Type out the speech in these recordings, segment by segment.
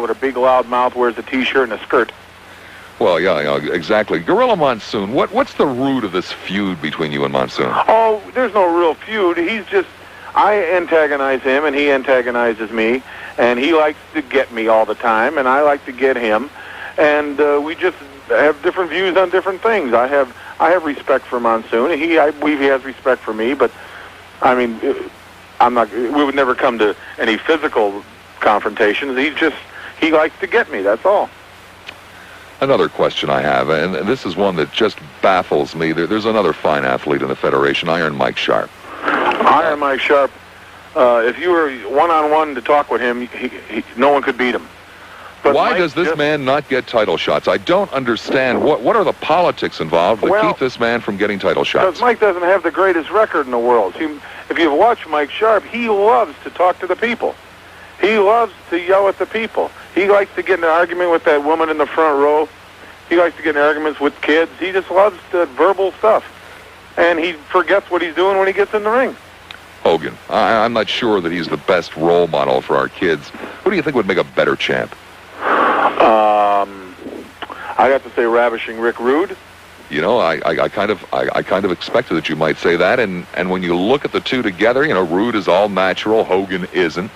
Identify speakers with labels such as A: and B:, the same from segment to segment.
A: with a big loud mouth, wears a T-shirt and a skirt.
B: Well, yeah, exactly. Gorilla Monsoon, what's the root of this feud between you and Monsoon?
A: Oh, there's no real feud. He's just, I antagonize him, and he antagonizes me, and he likes to get me all the time, and I like to get him, and we just have different views on different things. I have respect for Monsoon. I believe he has respect for me, but I mean, we would never come to any physical confrontations. He likes to get me, that's all.
B: Another question I have, and this is one that just baffles me. There's another fine athlete in the Federation, Iron Mike Sharpe.
A: Iron Mike Sharpe, if you were one-on-one to talk with him, no one could beat him. But
B: why does this man not get title shots? I don't understand. What are the politics involved that keep this man from getting title shots?
A: Because Mike doesn't have the greatest record in the world. If you've watched Mike Sharpe, he loves to talk to the people. He loves to yell at the people. He likes to get in an argument with that woman in the front row. He likes to get in arguments with kids. He just loves the verbal stuff. And he forgets what he's doing when he gets in the ring.
B: Hogan, I'm not sure that he's the best role model for our kids. Who do you think would make a better champ?
A: I have to say Ravishing Rick Rude.
B: You know, I kind of expected that you might say that, and when you look at the two together, you know, Rude is all natural, Hogan isn't.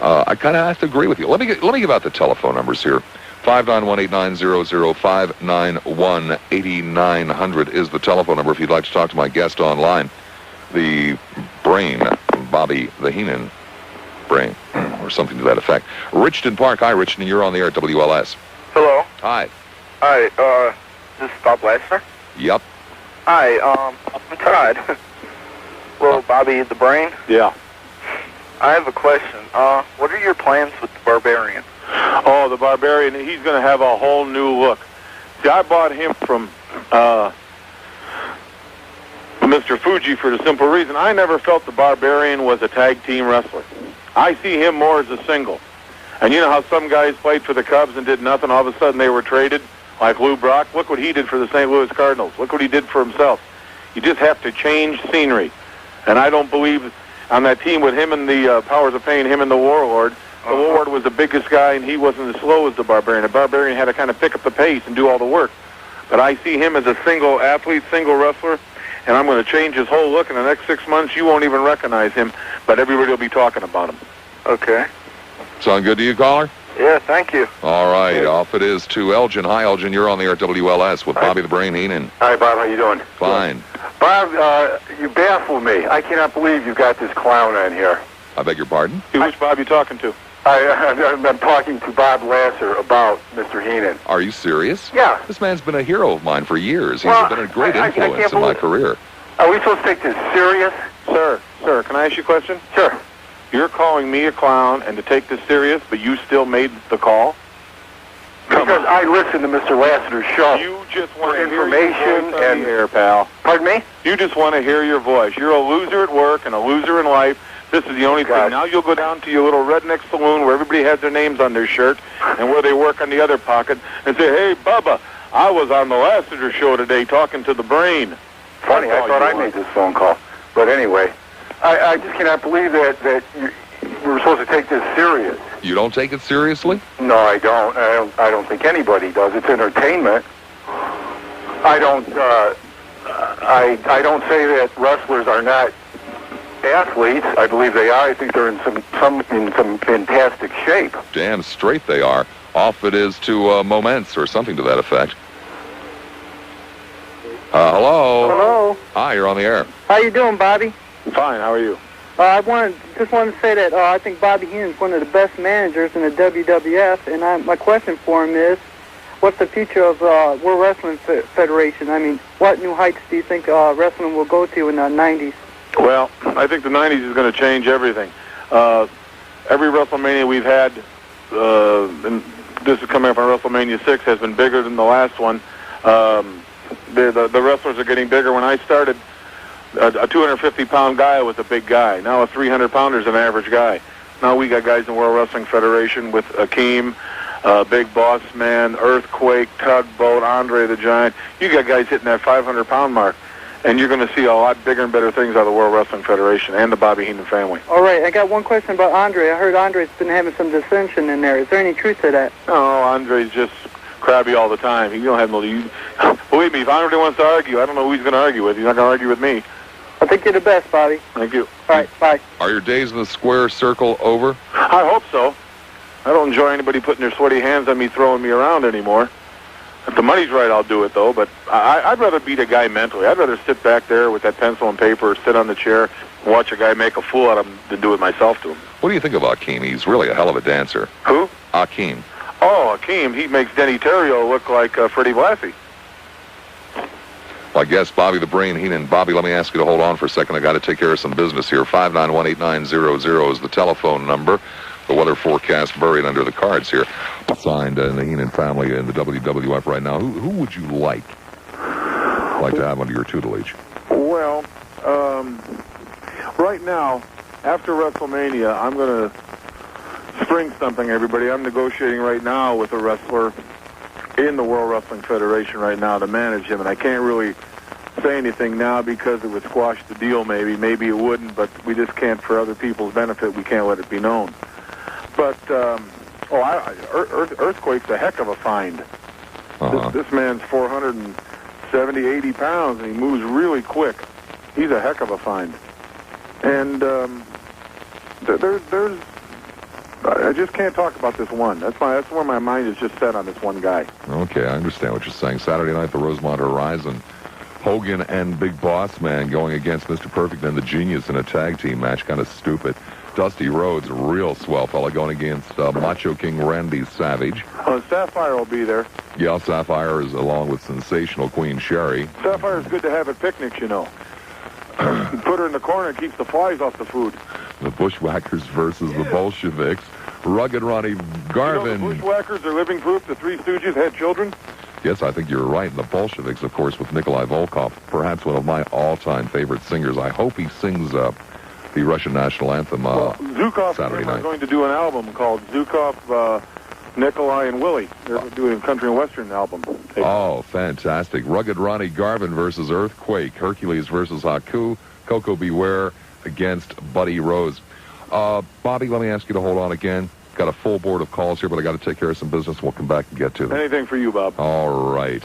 B: I kind of have to agree with you. Let me give out the telephone numbers here. 591-8900, 591-8900 is the telephone number if you'd like to talk to my guest online. The Brain, Bobby the Heenan Brain, or something to that effect. Richton Park. Hi, Richton. You're on the air at WLS.
C: Hello.
B: Hi.
C: Hi, this is Bob Lassiter?
B: Yep.
C: Hi, I'm Todd. Well, Bobby the Brain?
A: Yeah.
C: I have a question. What are your plans with the Barbarian?
A: Oh, the Barbarian, he's going to have a whole new look. See, I bought him from Mr. Fuji for the simple reason I never felt the Barbarian was a tag team wrestler. I see him more as a single. And you know how some guys played for the Cubs and did nothing, all of a sudden they were traded? Like Lou Brock, look what he did for the St. Louis Cardinals. Look what he did for himself. You just have to change scenery. And I don't believe on that team with him and the Powers of Pain, him and the Warlord, the Warlord was the biggest guy and he wasn't as slow as the Barbarian. The Barbarian had to kind of pick up the pace and do all the work. But I see him as a single athlete, single wrestler, and I'm going to change his whole look. In the next 6 months, you won't even recognize him, but everybody will be talking about him.
C: Okay.
B: Sound good to you, caller?
C: Yeah, thank you.
B: All right, off it is to Elgin. Hi, Elgin. You're on the air at WLS with Bobby the Brain Heenan.
D: Hi, Bob. How you doing?
B: Fine.
D: Bob, you baffle me. I cannot believe you got this clown on here.
B: I beg your pardon?
A: Which Bob you talking to?
D: I'm talking to Bob Lassiter about Mr. Heenan.
B: Are you serious?
D: Yeah.
B: This man's been a hero of mine for years. He's
D: Well,
B: been a great
D: I
B: influence
D: can't
B: in my
D: believe-
B: career.
D: Are we supposed to take this serious?
A: Sir, can I ask you a question?
D: Sure.
A: You're calling me a clown and to take this serious, but you still made the call?
D: Because I listened to Mr. Lassiter's show.
A: You just want to hear
D: information
A: your voice on
D: and
A: the air, pal.
D: Pardon me?
A: You just want to hear your voice. You're a loser at work and a loser in life. This is the only thing. Now you'll go down to your little redneck saloon where everybody has their names on their shirt and where they work on the other pocket and say, hey, Bubba, I was on the Lassiter show today talking to the Brain.
D: Funny, I thought I made this phone call. But anyway, I just cannot believe that you were supposed to take this serious.
B: You don't take it seriously?
D: No, I don't. I don't think anybody does. It's entertainment. I don't say that wrestlers are not athletes. I believe they are. I think they're in some fantastic shape.
B: Damn straight they are. Off it is to Moments or something to that effect. Hello?
E: Hello.
B: Hi, you're on the air.
E: How you doing, Bobby?
A: Fine, how are you?
E: I just wanted to say that I think Bobby Heenan is one of the best managers in the WWF, and my question for him is, what's the future of World Wrestling Federation? I mean, what new heights do you think wrestling will go to in the 90s?
A: Well, I think the 90s is going to change everything. Every WrestleMania we've had, and this is coming up on WrestleMania 6, has been bigger than the last one. The wrestlers are getting bigger. When I started, a 250-pound guy was a big guy. Now a 300-pounder is an average guy. Now we got guys in the World Wrestling Federation with Akeem, Big Boss Man, Earthquake, Tugboat, Andre the Giant. You got guys hitting that 500-pound mark. and you're going to see a lot bigger and better things out of the World Wrestling Federation and the Bobby Heenan family.
E: All right, I got one question about Andre. I heard Andre's been having some dissension in there. Is there any truth to that?
A: No, Andre's just crabby all the time. He don't have no... Believe me, if Andre wants to argue, I don't know who he's going to argue with. He's not going to argue with me.
E: I think you're the best, Bobby.
A: Thank you.
E: All right, bye.
B: Are your days in the square circle over?
A: I hope so. I don't enjoy anybody putting their sweaty hands on me, throwing me around anymore. If the money's right, I'll do it, though. But I'd rather beat a guy mentally. I'd rather sit back there with that pencil and paper, sit on the chair, and watch a guy make a fool out of him than do it myself to him.
B: What do you think of Akeem? He's really a hell of a dancer.
A: Who?
B: Akeem.
A: Oh, Akeem. He makes Denny Terrio look like Freddie Blassie.
B: Well, I guess Bobby the Brain Heenan. Bobby, let me ask you to hold on for a second. I got to take care of some business here. 591-8900 is the telephone number. The weather forecast buried under the cards here. Signed in the Heenan family in the WWF right now. Who would you like to have under your tutelage?
A: Well, right now, after WrestleMania, I'm going to spring something, everybody. I'm negotiating right now with a wrestler in the World Wrestling Federation right now to manage him, and I can't really say anything now because it would squash the deal maybe. Maybe it wouldn't, but we just can't, for other people's benefit, we can't let it be known. But, Earthquake's a heck of a find. This man's 470, 80 pounds, and he moves really quick. He's a heck of a find. And I just can't talk about this one. That's where my mind is just set on this one guy.
B: Okay, I understand what you're saying. Saturday night, the Rosemont Horizon. Hogan and Big Boss Man going against Mr. Perfect and the Genius in a tag team match. Kind of stupid. Dusty Rhodes, a real swell fella, going against Macho King Randy Savage.
A: Sapphire will be there.
B: Yeah, Sapphire is along with sensational Queen Sherry.
A: Sapphire's good to have at picnics, you know. Put her in the corner and keeps the flies off the food.
B: The Bushwhackers versus the Bolsheviks. Rugged Roddy Garvin.
A: You know the Bushwhackers are living proof the Three Stooges had children?
B: Yes, I think you're right. And the Bolsheviks, of course, with Nikolai Volkov, perhaps one of my all-time favorite singers. I hope he sings the Russian national anthem
A: Zukov
B: Saturday night.
A: Are going to do an album called Zukov, Nikolai, and Willie. They're doing a country and western album.
B: Oh, fantastic. Rugged Ronnie Garvin versus Earthquake. Hercules versus Haku. Coco Beware against Buddy Rose. Bobby, let me ask you to hold on again. Got a full board of calls here, but I got to take care of some business. We'll come back and get to them.
A: Anything for you, Bob.
B: All right.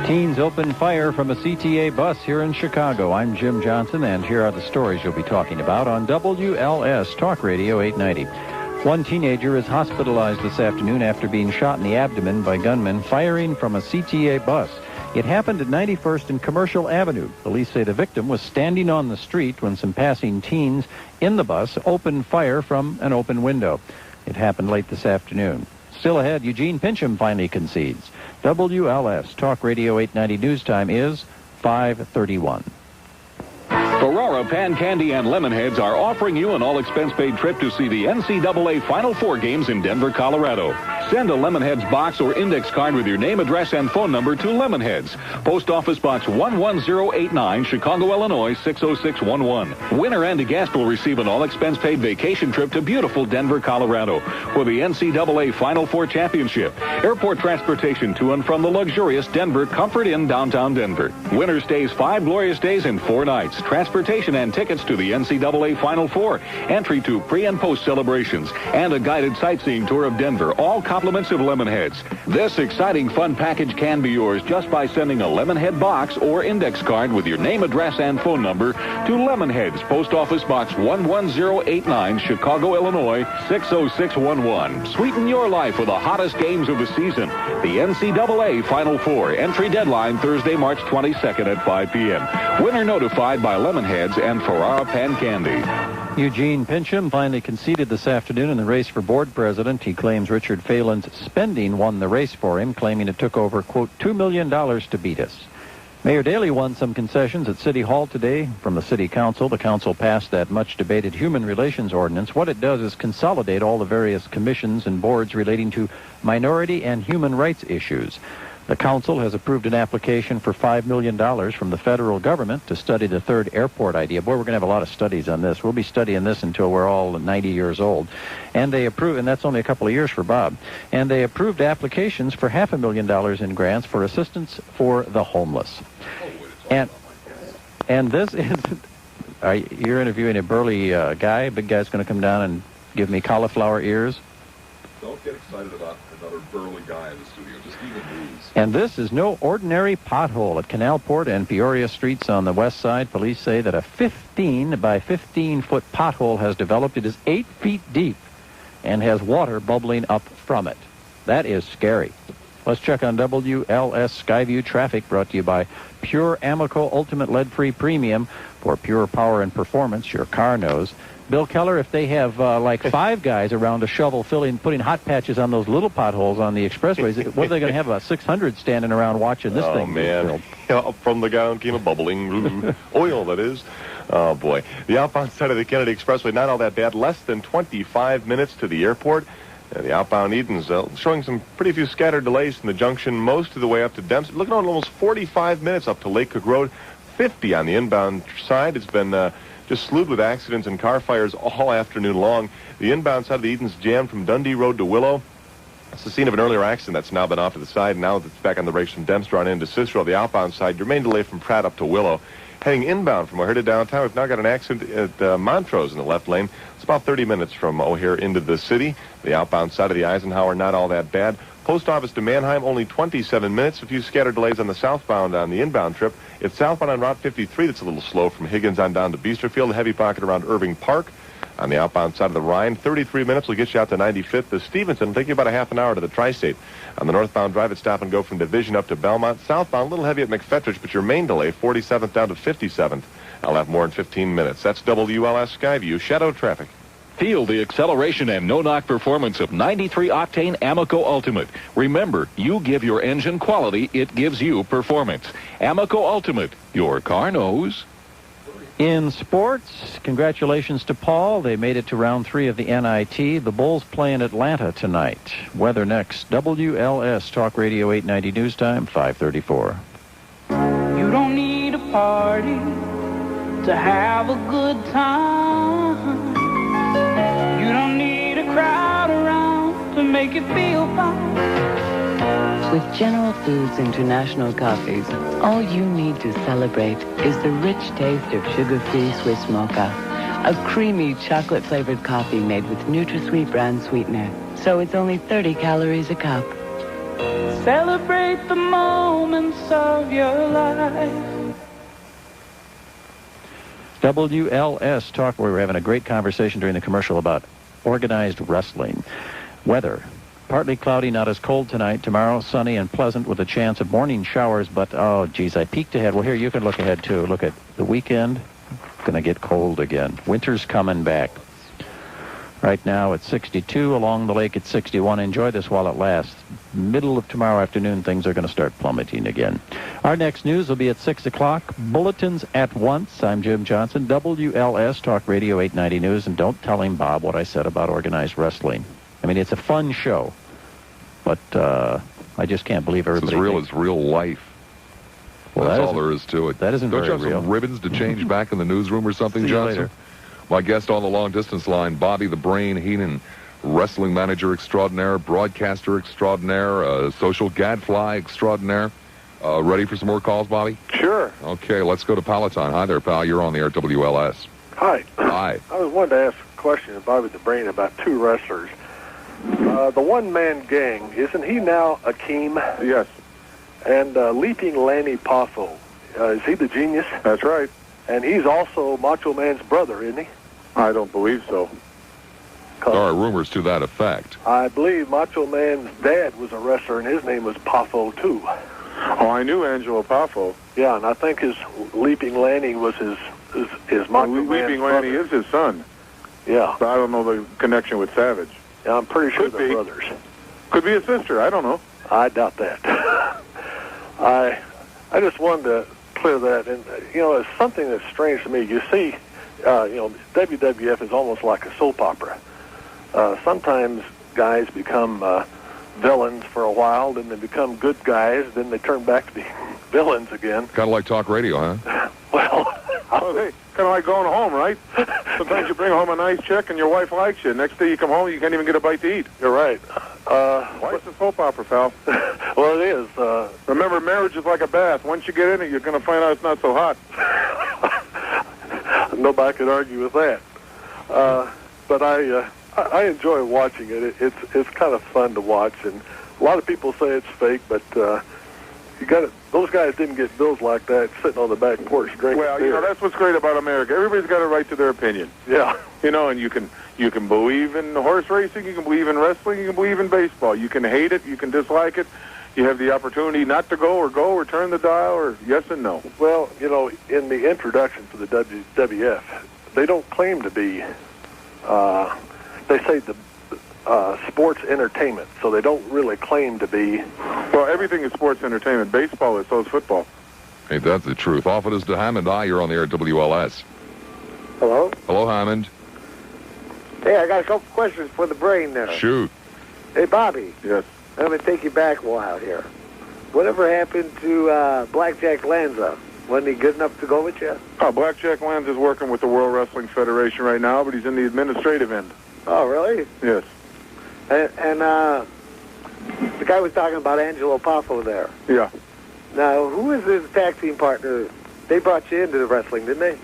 F: Teens open fire from a CTA bus here in Chicago. I'm Jim Johnson, and here are the stories you'll be talking about on WLS Talk Radio 890. One teenager is hospitalized this afternoon after being shot in the abdomen by gunmen firing from a CTA bus. It happened at 91st and Commercial Avenue. Police say the victim was standing on the street when some passing teens in the bus opened fire from an open window. It happened late this afternoon. Still ahead, Eugene Pincham finally concedes. WLS Talk Radio 890 news time is 5:31.
G: Ferrara, Pan Candy, and Lemonheads are offering you an all-expense-paid trip to see the NCAA Final Four games in Denver, Colorado. Send a Lemonheads box or index card with your name, address, and phone number to Lemonheads. Post Office Box 11089, Chicago, Illinois, 60611. Winner and a guest will receive an all-expense-paid vacation trip to beautiful Denver, Colorado for the NCAA Final Four Championship. Airport transportation to and from the luxurious Denver Comfort Inn, downtown Denver. Winner stays 5 glorious days and 4 nights. Transportation and tickets to the NCAA Final Four. Entry to pre- and post-celebrations. And a guided sightseeing tour of Denver. All compliments of Lemonheads. This exciting fun package can be yours just by sending a Lemonhead box or index card with your name, address, and phone number to Lemonheads, Post Office Box 11089, Chicago, Illinois, 60611. Sweeten your life with the hottest games of the season. The NCAA Final Four. Entry deadline Thursday, March 22nd at 5 p.m. Winner notified by Lemonheads and Ferrara Pan Candy.
F: Eugene Pincham finally conceded this afternoon in the race for board president. He claims Richard Phelan's spending won the race for him, claiming it took over, quote, $2 million to beat us. Mayor Daley won some concessions at City Hall today from the City Council. The council passed that much-debated Human Relations Ordinance. What it does is consolidate all the various commissions and boards relating to minority and human rights issues. The council has approved an application for $5 million from the federal government to study the third airport idea. Boy, we're going to have a lot of studies on this. We'll be studying this until we're all 90 years old. And they approved, and that's only a couple of years for Bob. And they approved applications for $500,000 in grants for assistance for the homeless. And this is, you're interviewing a burly guy. Big guy's going to come down and give me cauliflower ears.
B: Don't get excited about another burly guy in the studio. Just even news.
F: And this is no ordinary pothole at Canalport and Peoria Streets on the west side. Police say that a 15 by 15-foot pothole has developed. It is 8 feet deep and has water bubbling up from it. That is scary. Let's check on WLS Skyview traffic, brought to you by Pure Amoco Ultimate Lead-Free Premium for pure power and performance your car knows. Bill Keller, if they have like 5 guys around a shovel putting hot patches on those little potholes on the expressways, what are they going to have, about 600 standing around watching this thing?
H: Oh, man. Yeah, up from the ground came a bubbling oil, that is. Oh, boy. The outbound side of the Kennedy Expressway, not all that bad. Less than 25 minutes to the airport. The outbound Edensville showing some pretty few scattered delays from the junction most of the way up to Dempsey. Looking at almost 45 minutes up to Lake Cook Road. 50 on the inbound side. It's been just slewed with accidents and car fires all afternoon long. The inbound side of the Edens jammed from Dundee Road to Willow. It's the scene of an earlier accident that's now been off to the side. Now it's back on the brakes from Dempster on into Cicero. The outbound side, your main delay from Pratt up to Willow. Heading inbound from O'Hare to downtown, we've now got an accident at Montrose in the left lane. It's about 30 minutes from O'Hare into the city. The outbound side of the Eisenhower, not all that bad. Post office to Mannheim, only 27 minutes. A few scattered delays on the southbound on the inbound trip. It's southbound on Route 53 that's a little slow from Higgins on down to Biesterfield. A heavy pocket around Irving Park. On the outbound side of the Rhine, 33 minutes will get you out to 95th to Stevenson. It'll take you about a half an hour to the Tri-State. On the northbound drive, it's stop and go from Division up to Belmont. Southbound, a little heavy at McFetrich, but your main delay, 47th down to 57th. I'll have more in 15 minutes. That's WLS Skyview Shadow Traffic.
G: Feel the acceleration and no-knock performance of 93-octane Amoco Ultimate. Remember, you give your engine quality, it gives you performance. Amoco Ultimate, your car knows.
F: In sports, congratulations to Paul. They made it to round 3 of the NIT. The Bulls play in Atlanta tonight. Weather next. WLS Talk Radio 890 News Time, 5:34.
I: You don't need a party to have a good time. You don't need a crowd around to make it feel fine.
J: With General Foods International coffees, all you need to celebrate is the rich taste of sugar-free Swiss mocha, a creamy chocolate-flavored coffee made with NutraSweet brand sweetener. So it's only 30 calories a cup.
I: Celebrate the moments of your life.
F: WLS Talk. We were having a great conversation during the commercial about organized wrestling. Weather. Partly cloudy, not as cold tonight. Tomorrow, sunny and pleasant with a chance of morning showers. But, oh, geez, I peeked ahead. Well, here, you can look ahead, too. Look at the weekend. Going to get cold again. Winter's coming back. Right now, it's 62. Along the lake, it's 61. Enjoy this while it lasts. Middle of tomorrow afternoon, things are going to start plummeting again. Our next news will be at 6 o'clock. Bulletins at once. I'm Jim Johnson, WLS Talk Radio 890 News. And don't tell him, Bob, what I said about organized wrestling. I mean, it's a fun show, but I just can't believe everybody.
B: It's as real as real life.
F: Well,
B: that's all there is to it.
F: That isn't very real.
B: Don't you have some ribbons to change back in the newsroom or something,
F: See you
B: Johnson?
F: later.
B: My guest on the long-distance line, Bobby The Brain Heenan, wrestling manager extraordinaire, broadcaster extraordinaire, social gadfly extraordinaire. Ready for some more calls, Bobby?
D: Sure.
B: Okay, let's go to Palatine. Hi there, pal. You're on the air at WLS.
D: Hi.
B: Hi.
D: I wanted to ask a question of Bobby the Brain about 2 wrestlers. The one-man gang, isn't he now Akeem?
A: Yes,
D: And Leaping Lanny Poffo, is he the genius?
A: that's right.
D: And he's also Macho Man's brother, isn't he?
A: I don't believe so.
B: There are rumors to that effect.
D: I believe Macho Man's dad was a wrestler, and his name was Poffo, too.
A: Oh, I knew Angelo Poffo.
D: Yeah, and I think his Leaping Lanny was his Macho Man's
A: Leaping Lanny
D: brother.
A: is his son.
D: Yeah.
A: But I don't know the connection with Savage.
D: Yeah, I'm pretty sure
A: Could
D: they're
A: be.
D: brothers.
A: Could be a sister. I don't know.
D: I doubt that. I just wanted to clear that. And, it's something that's strange to me. You see, WWF is almost like a soap opera. Sometimes guys become
K: villains for a while, then they become good guys, then they turn back to be villains again.
B: Kind of like talk radio, huh?
K: Well,
A: hey, kind of like going home, right? Sometimes you bring home a nice check and your wife likes you. Next day you come home, you can't even get a bite to eat.
K: You're right.
A: Life's a soap opera, pal.
K: Well, it is.
A: Remember, marriage is like a bath. Once you get in it, you're going to find out it's not so hot.
K: Nobody could argue with that. But I enjoy watching it. It's kind of fun to watch, and a lot of people say it's fake, but you got it. Those guys didn't get bills like that sitting on the back porch drinking
A: Well,
K: beer.
A: you know, that's what's great about America. Everybody's got a right to their opinion.
K: Yeah.
A: You know, and you can believe in horse racing, you can believe in wrestling, you can believe in baseball. You can hate it, you can dislike it. You have the opportunity not to go or turn the dial or yes and no.
K: Well, you know, in the introduction for the WWF, they don't claim to be, they say the sports entertainment, so they don't really claim to be.
A: Well, everything is sports entertainment. Baseball is, so is football.
B: Ain't that the truth? Off it is to Hammond. You're on the air at WLS.
L: Hello?
B: Hello, Hammond.
L: Hey, I got a couple questions for the brain there.
B: Shoot.
L: Hey, Bobby.
A: Yes.
L: I'm going to take you back a while here. Whatever happened to Blackjack Lanza? Wasn't he good enough to go with you?
A: Oh, Blackjack Lanza is working with the World Wrestling Federation right now, but he's in the administrative end.
L: Oh, really?
A: Yes.
L: And the guy was talking about Angelo Poffo there.
A: Yeah.
L: Now, who is his tag team partner? They brought you into the wrestling, didn't they?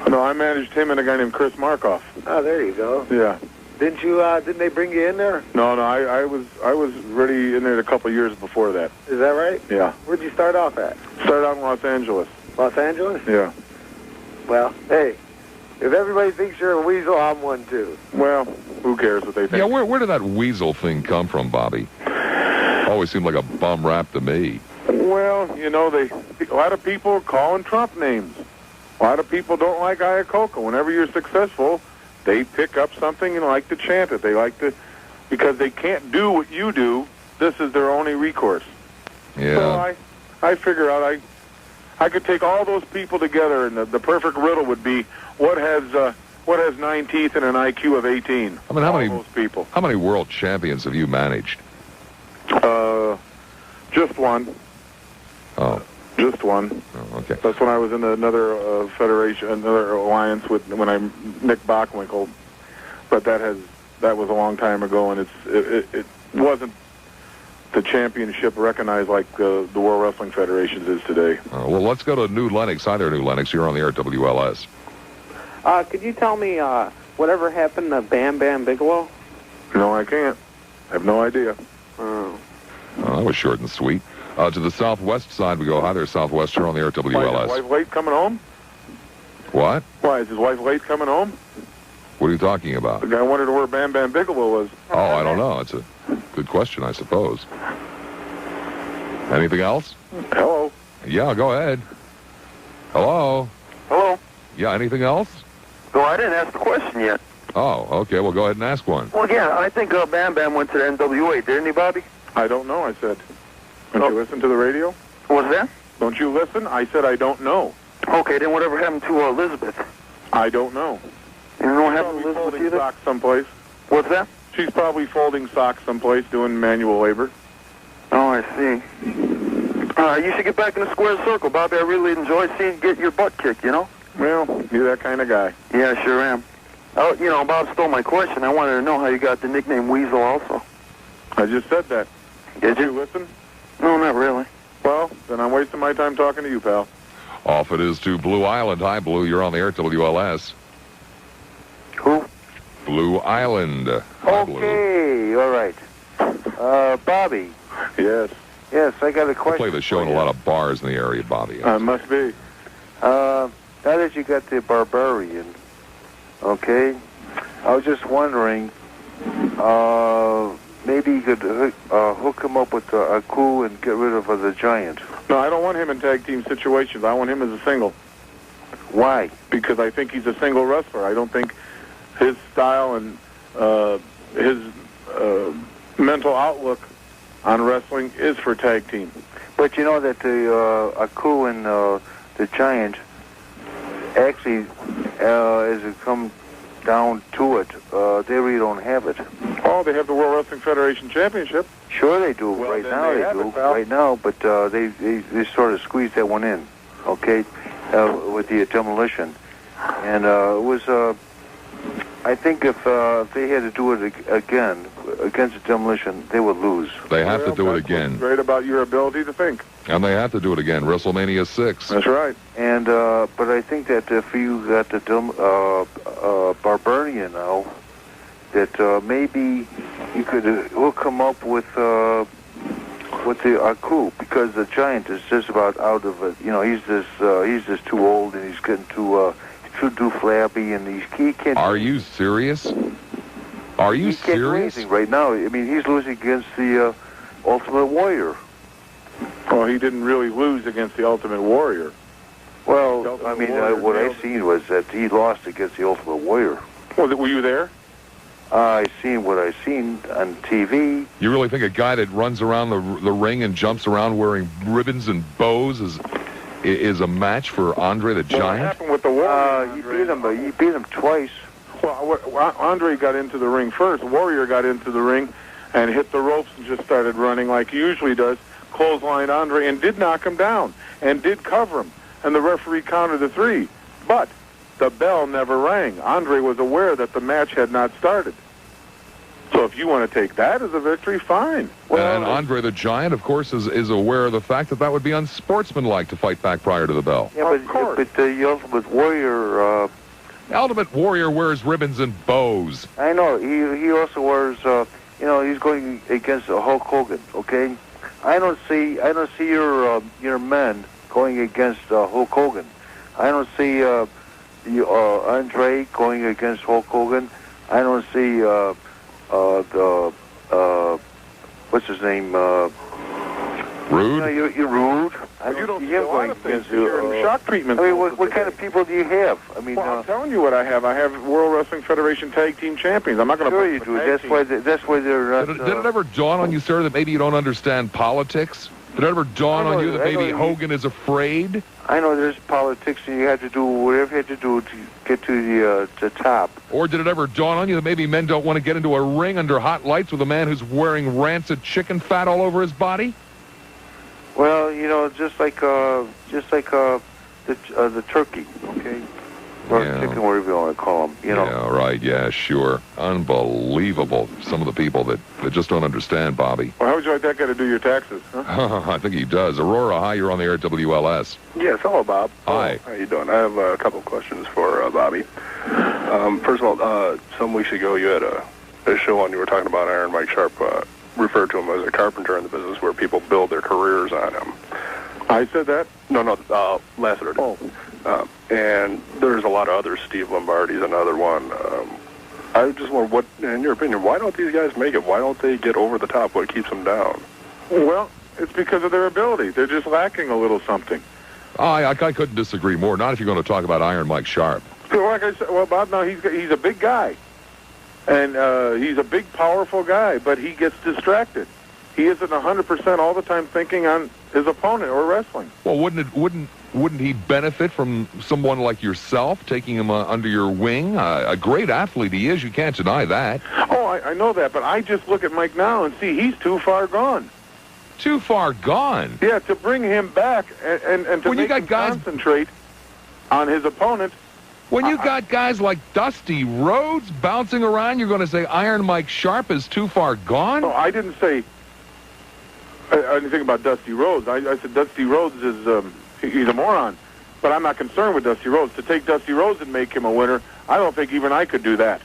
A: No, I managed him and a guy named Chris Markoff.
L: Oh, there you go.
A: Yeah.
L: Didn't you? Didn't they bring you in there?
A: No, I was already in there a couple of years before that.
L: Is that right?
A: Yeah.
L: Where'd you start off at?
A: Started out in Los Angeles.
L: Los Angeles?
A: Yeah.
L: Well, hey, if everybody thinks you're a weasel, I'm one too.
A: Well, who cares what they think?
B: Yeah, where did that weasel thing come from, Bobby? Always seemed like a bum rap to me.
A: Well, you know, a lot of people are calling Trump names. A lot of people don't like Iacocca. Whenever you're successful, they pick up something and like to chant it. They like to, because they can't do what you do, this is their only recourse.
B: Yeah.
A: So I figure out I could take all those people together, and the perfect riddle would be what has 9 teeth and an IQ of 18.
B: I mean, how many
A: those people?
B: How many world champions have you managed?
A: Just one.
B: Oh.
A: Just one.
B: Oh, okay.
A: That's when I was in another federation, another alliance when I Nick Bockwinkel. But that was a long time ago, and it wasn't the championship recognized like the World Wrestling Federations is today.
B: Well, let's go to New Lennox. Hi there, New Lennox. You're on the air at WLS.
M: Could you tell me whatever happened to Bam Bam Bigelow?
A: No, I can't. I have no idea.
M: Oh.
B: That was short and sweet. To the southwest side we go. Hi there, Southwest. You're on the air at WLS.
A: Why, is his wife late coming home?
B: What?
A: Why, is his wife late coming home?
B: What are you talking about?
A: I wondered where Bam Bam Bigelow was.
B: Oh, I don't know. It's a good question, I suppose. Anything else?
A: Hello.
B: Yeah, go ahead. Hello?
K: Hello?
B: Yeah, anything else?
K: No, I didn't ask the question yet.
B: Oh, okay. Well, go ahead and ask one.
K: Well, yeah, I think Bam Bam went to the NWA, didn't he, Bobby?
A: I don't know, I said. Don't you listen to the radio?
K: What's that?
A: Don't you listen? I said I don't know.
K: Okay, then whatever happened to Elizabeth?
A: I don't know.
K: You know what happened to
A: Elizabeth
K: Elizabeth either?
A: Socks someplace.
K: What's that?
A: She's probably folding socks someplace, doing manual labor.
K: Oh, I see. You should get back in the square circle, Bobby. I really enjoy seeing you get your butt kicked, you know?
A: Well, you're that kind of guy.
K: Yeah, I sure am. Oh, you know, Bob stole my question. I wanted to know how you got the nickname Weasel also.
A: I just said that.
K: Did
A: you listen?
K: No, not really.
A: Well, then I'm wasting my time talking to you, pal.
B: Off it is to Blue Island. Hi, Blue. You're on the air at WLS.
K: Who?
B: Blue Island. Hi, Blue.
L: Okay, all right. Bobby.
A: Yes.
L: Yes, I got a
B: I
L: question.
B: play the show in a lot of bars in the area, Bobby.
A: Must be.
L: Now that you got the Barbarian, okay, I was just wondering, maybe you could hook him up with a coup and get rid of the Giant.
A: No, I don't want him in tag team situations. I want him as a single.
L: Why?
A: Because I think he's a single wrestler. I don't think his style and his mental outlook on wrestling is for tag team.
L: But you know that the Aku and the Giant actually, as it comes down to it, they really don't have it.
A: Oh, they have the World Wrestling Federation Championship.
L: Sure they do.
A: Well,
L: right
A: then
L: now
A: they
L: they
A: have
L: do.
A: it, pal.
L: Right now, but they sort of squeezed that one in, okay, with the demolition. And it was, I think if they had to do it again against the demolition, they would lose.
B: They have to do it again.
A: Great about your ability to think.
B: And they have to do it again. WrestleMania 6.
A: That's right.
L: And but I think that if you got the Barbarian now, that maybe you could hook him up with the Aku, because the Giant is just about out of it. You know, he's just too old, and he's getting too flabby, and he can't.
B: Are you serious? Are you
L: he can't do
B: serious?
L: anything right now. I mean, he's losing against the Ultimate Warrior.
A: Well, he didn't really lose against the Ultimate Warrior.
L: Well, I mean, what I seen was that he lost against the Ultimate Warrior.
A: Well, were you there?
L: I seen what I seen on TV.
B: You really think a guy that runs around the ring and jumps around wearing ribbons and bows is a match for Andre the Giant?
A: What happened with the Warrior?
L: He beat him twice.
A: Well, Andre got into the ring first. Warrior got into the ring and hit the ropes and just started running like he usually does. Clotheslined Andre and did knock him down and did cover him. And the referee counted the 3. But the bell never rang. Andre was aware that the match had not started. So if you want to take that as a victory, fine.
B: Well, and Andre the Giant, of course, is aware of the fact that would be unsportsmanlike to fight back prior to the bell.
L: Yeah, but the Ultimate Warrior...
B: Ultimate Warrior wears ribbons and bows.
L: I know. He also wears... he's going against Hulk Hogan, okay? I don't see your men going against Hulk Hogan. I don't see Andre going against Hulk Hogan. I don't see what's his name?
B: Rude?
L: You're Rude.
A: You don't see a lot of things. You're in shock treatment.
L: I mean, what kind of people do you have? I mean,
A: I'm telling you what I have. I have World Wrestling Federation Tag Team Champions. I'm not going to.
L: Sure you do. That's why they're not.
B: Did it ever dawn on you, sir, that maybe you don't understand politics? Did it ever dawn on you that maybe Hogan is afraid?
L: I know there's politics, and you have to do whatever you have to do to get to the top.
B: Or did it ever dawn on you that maybe men don't want to get into a ring under hot lights with a man who's wearing rancid chicken fat all over his body?
L: Well, just like the turkey, okay, or chicken, whatever you want to call them.
B: Yeah, right. Yeah, sure. Unbelievable. Some of the people that just don't understand, Bobby.
A: Well, how would you like that guy to do your taxes? Huh?
B: I think he does. Aurora, hi. You're on the air at WLS.
N: Yes, hello, Bob.
B: Hi.
N: How you doing? I have a couple questions for Bobby. First of all, some weeks ago you had a show on. You were talking about Iron Mike Sharpe. Referred to him as a carpenter in the business where people build their careers on him.
A: I said that?
N: No, Lassiter did.
A: Oh.
N: And there's a lot of others. Steve Lombardi's another one. I just wonder, in your opinion, why don't these guys make it? Why don't they get over the top? What keeps them down?
A: Well, it's because of their ability. They're just lacking a little something.
B: I couldn't disagree more. Not if you're going to talk about Iron Mike Sharpe.
A: So like I said, well, Bob, now he's a big guy. And he's a big, powerful guy, but he gets distracted. He isn't 100% all the time thinking on his opponent or wrestling.
B: Well, wouldn't he benefit from someone like yourself taking him under your wing? A great athlete he is. You can't deny that.
A: Oh, I know that, but I just look at Mike now and see he's too far gone.
B: Too far gone?
A: Yeah, to bring him back and to make him concentrate on his opponent.
B: When you got guys like Dusty Rhodes bouncing around, you're going to say Iron Mike Sharpe is too far gone?
A: No, I didn't say anything about Dusty Rhodes. I said Dusty Rhodes is he's a moron. But I'm not concerned with Dusty Rhodes. To take Dusty Rhodes and make him a winner, I don't think even I could do that.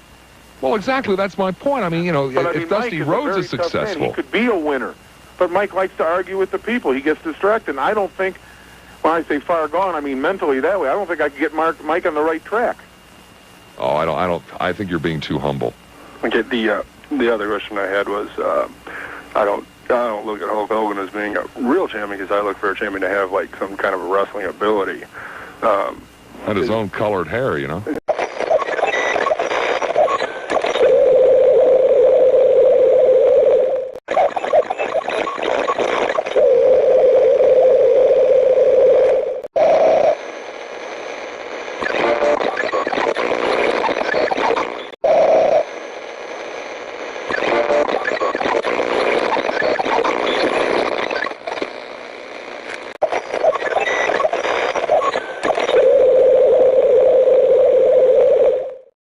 B: Well, exactly. That's my point. I mean, if Dusty Rhodes is successful,
A: he could be a winner. But Mike likes to argue with the people. He gets distracted. And I don't think... When I say far gone, I mean mentally that way. I don't think I could get Mike on the right track.
B: Oh, I don't. I think you're being too humble.
N: Okay. The other question I had was, I don't look at Hulk Hogan as being a real champion because I look for a champion to have like some kind of a wrestling ability.
B: And his own colored hair,